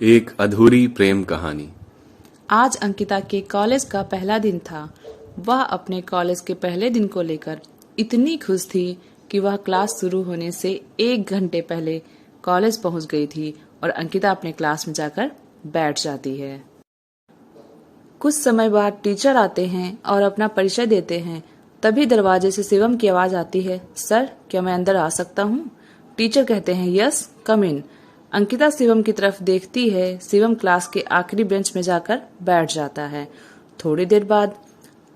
एक अधूरी प्रेम कहानी। आज अंकिता के कॉलेज का पहला दिन था। वह अपने कॉलेज के पहले दिन को लेकर इतनी खुश थी कि वह क्लास शुरू होने से 1 घंटे पहले कॉलेज पहुंच गई थी और अंकिता अपने क्लास में जाकर बैठ जाती है। कुछ समय बाद टीचर आते हैं और अपना परिचय देते हैं। तभी दरवाजे से शिवम की आवाज आती है, सर क्या मैं अंदर आ सकता हूँ? टीचर कहते हैं, यस कम इन। अंकिता शिवम की तरफ देखती है। शिवम क्लास के आखिरी बेंच में जाकर बैठ जाता है। थोड़ी देर बाद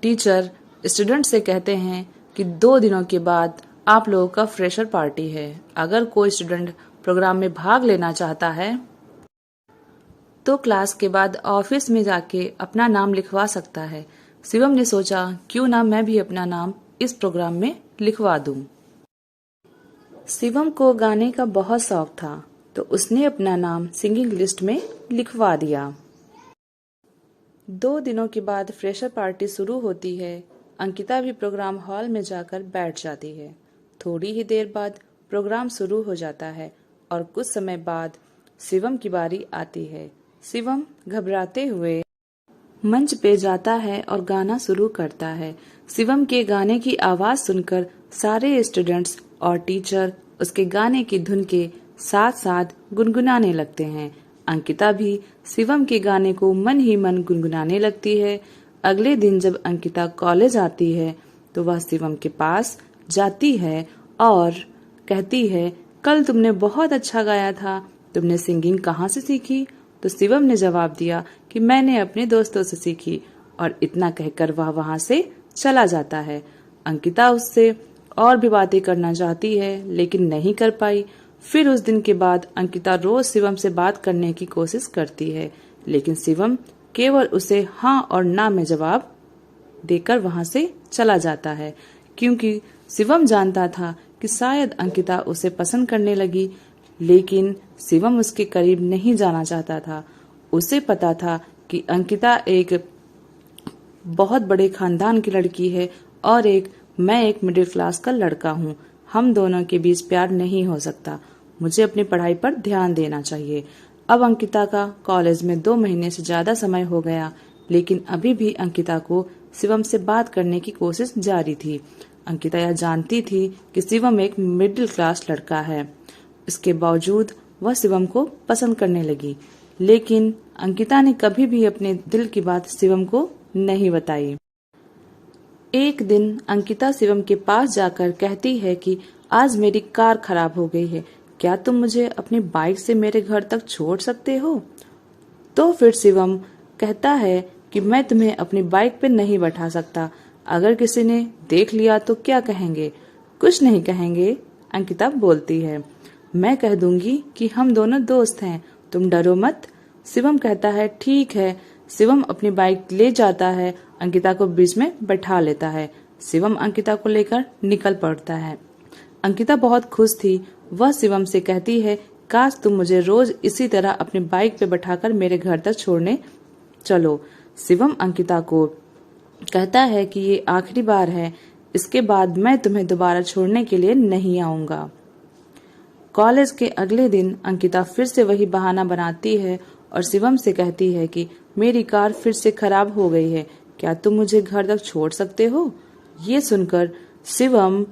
टीचर स्टूडेंट से कहते हैं कि 2 दिनों के बाद आप लोगों का फ्रेशर पार्टी है। अगर कोई स्टूडेंट प्रोग्राम में भाग लेना चाहता है तो क्लास के बाद ऑफिस में जाके अपना नाम लिखवा सकता है। शिवम ने सोचा, क्यों ना मैं भी अपना नाम इस प्रोग्राम में लिखवा दूं। शिवम को गाने का बहुत शौक था तो उसने अपना नाम सिंगिंग लिस्ट में लिखवा दिया। 2 दिनों के बाद फ्रेशर पार्टी शुरू होती है। अंकिता भी प्रोग्राम हॉल में जाकर बैठ जाती है। थोड़ी ही देर बाद प्रोग्राम शुरू हो जाता है और कुछ समय बाद शिवम की बारी आती है। शिवम घबराते हुए मंच पे जाता है और गाना शुरू करता है। शिवम के गाने की आवाज सुनकर सारे स्टूडेंट्स और टीचर उसके गाने की धुन के साथ साथ गुनगुनाने लगते हैं। अंकिता भी शिवम के गाने को मन ही मन गुनगुनाने लगती है। अगले दिन जब अंकिता कॉलेज आती है तो वह शिवम के पास जाती है और कहती है, कल तुमने बहुत अच्छा गाया था, तुमने सिंगिंग कहाँ से सीखी? तो शिवम ने जवाब दिया कि मैंने अपने दोस्तों से सीखी, और इतना कहकर वह वहां से चला जाता है। अंकिता उससे और भी बातें करना चाहती है लेकिन नहीं कर पाई। फिर उस दिन के बाद अंकिता रोज शिवम से बात करने की कोशिश करती है लेकिन शिवम केवल उसे हाँ और ना में जवाब देकर वहां से चला जाता है, क्योंकि शिवम जानता था कि शायद अंकिता उसे पसंद करने लगी। लेकिन शिवम उसके करीब नहीं जाना चाहता था। उसे पता था कि अंकिता एक बहुत बड़े खानदान की लड़की है और मैं एक मिडिल क्लास का लड़का हूँ। हम दोनों के बीच प्यार नहीं हो सकता। मुझे अपनी पढ़ाई पर ध्यान देना चाहिए। अब अंकिता का कॉलेज में 2 महीने से ज्यादा समय हो गया लेकिन अभी भी अंकिता को शिवम से बात करने की कोशिश जारी थी। अंकिता यह जानती थी कि शिवम एक मिडिल क्लास लड़का है। इसके बावजूद वह शिवम को पसंद करने लगी, लेकिन अंकिता ने कभी भी अपने दिल की बात शिवम को नहीं बताई। एक दिन अंकिता शिवम के पास जाकर कहती है कि आज मेरी कार खराब हो गई है, क्या तुम मुझे अपनी बाइक से मेरे घर तक छोड़ सकते हो? तो फिर शिवम कहता है कि मैं तुम्हें अपनी बाइक पे नहीं बैठा सकता। अगर किसी ने देख लिया तो क्या कहेंगे? कुछ नहीं कहेंगे, अंकिता बोलती है। मैं कह दूंगी कि हम दोनों दोस्त हैं, तुम डरो मत। शिवम कहता है, ठीक है। शिवम अपनी बाइक ले जाता है, अंकिता को बीच में बैठा लेता है। शिवम अंकिता को लेकर निकल पड़ता है। अंकिता बहुत खुश थी। वह शिवम से कहती है, काश तुम मुझे रोज इसी तरह अपनी बाइक पे बैठाकर मेरे घर तक छोड़ने चलो। शिवम अंकिता को कहता है कि ये आखिरी बार है, इसके बाद मैं तुम्हें दोबारा छोड़ने के लिए नहीं आऊंगा। कॉलेज के अगले दिन अंकिता फिर से वही बहाना बनाती है और शिवम से कहती है कि मेरी कार फिर से खराब हो गई है, क्या तुम मुझे घर तक छोड़ सकते हो? ये सुनकर शिवम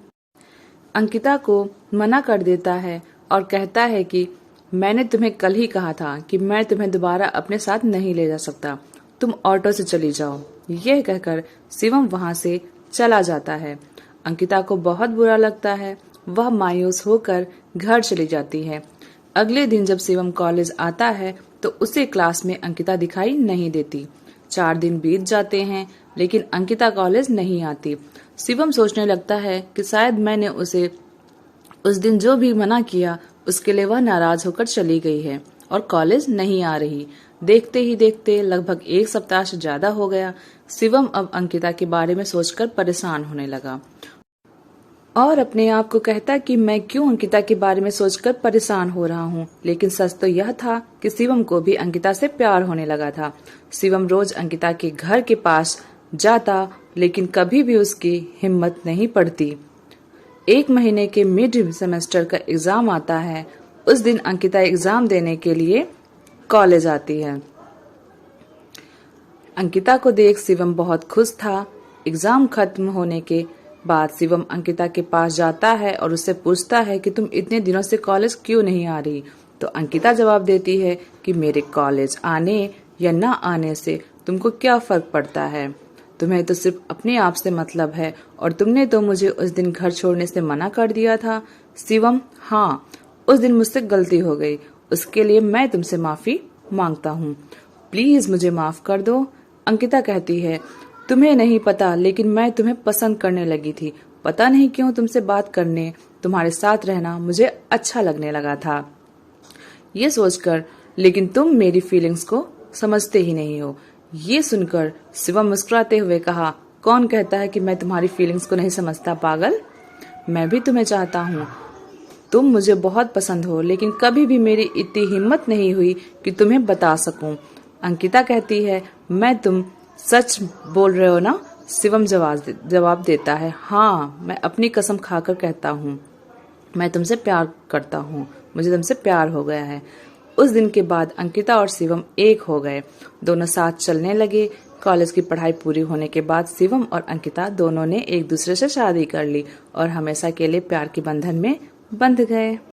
अंकिता को मना कर देता है और कहता है कि मैंने तुम्हें कल ही कहा था कि मैं तुम्हें दोबारा अपने साथ नहीं ले जा सकता, तुम ऑटो से चली जाओ। यह कहकर शिवम वहां से चला जाता है। अंकिता को बहुत बुरा लगता है। वह मायूस होकर घर चली जाती है। अगले दिन जब शिवम कॉलेज आता है तो उसे क्लास में अंकिता दिखाई नहीं देती। 4 दिन बीत जाते हैं लेकिन अंकिता कॉलेज नहीं आती। शिवम सोचने लगता है कि शायद मैंने उसे उस दिन जो भी मना किया उसके लिए वह नाराज होकर चली गई है और कॉलेज नहीं आ रही। देखते ही देखते लगभग 1 सप्ताह से ज्यादा हो गया। शिवम अब अंकिता के बारे में सोचकर परेशान होने लगा और अपने आप को कहता कि मैं क्यों अंकिता के बारे में सोचकर परेशान हो रहा हूँ। लेकिन सच तो यह था कि शिवम को भी अंकिता से प्यार होने लगा था। शिवम रोज अंकिता के घर के पास जाता लेकिन कभी भी उसकी हिम्मत नहीं पड़ती। 1 महीने के मिड सेमेस्टर का एग्जाम आता है। उस दिन अंकिता एग्जाम देने के लिए कॉलेज आती है। अंकिता को देख शिवम बहुत खुश था। एग्जाम खत्म होने के बाद शिवम अंकिता के पास जाता है और उससे पूछता है कि तुम इतने दिनों से कॉलेज क्यों नहीं आ रही। तो अंकिता जवाब देती है कि मेरे कॉलेज आने या ना आने से तुमको क्या फर्क पड़ता है, तुम्हें तो सिर्फ अपने आप से मतलब है, और तुमने तो मुझे उस दिन घर छोड़ने से मना कर दिया था। शिवम, हाँ, उस दिन मुझसे गलती हो गई, उसके लिए मैं तुमसे माफी मांगता हूँ, प्लीज मुझे माफ कर दो। अंकिता कहती है, तुम्हें नहीं पता लेकिन मैं तुम्हें पसंद करने लगी थी। पता नहीं क्यों तुमसे बात करने, तुम्हारे साथ रहना मुझे अच्छा लगने लगा था। ये सोचकर लेकिन तुम मेरी फीलिंग्स को समझते ही नहीं हो। ये सुनकर शिवम मुस्कुराते हुए कहा, कौन कहता है कि मैं तुम्हारी फीलिंग्स को नहीं समझता पागल, मैं भी तुम्हें चाहता हूँ। तुम मुझे बहुत पसंद हो, लेकिन कभी भी मेरी इतनी हिम्मत नहीं हुई कि तुम्हें बता सकूं। अंकिता कहती है, मैं तुम सच बोल रहे हो ना? शिवम जवाब देता है, हाँ, मैं अपनी कसम खाकर कहता हूँ, मैं तुमसे प्यार करता हूँ, मुझे तुमसे प्यार हो गया है। उस दिन के बाद अंकिता और शिवम एक हो गए, दोनों साथ चलने लगे। कॉलेज की पढ़ाई पूरी होने के बाद शिवम और अंकिता दोनों ने एक दूसरे से शादी कर ली और हमेशा के लिए प्यार के बंधन में बंध गए।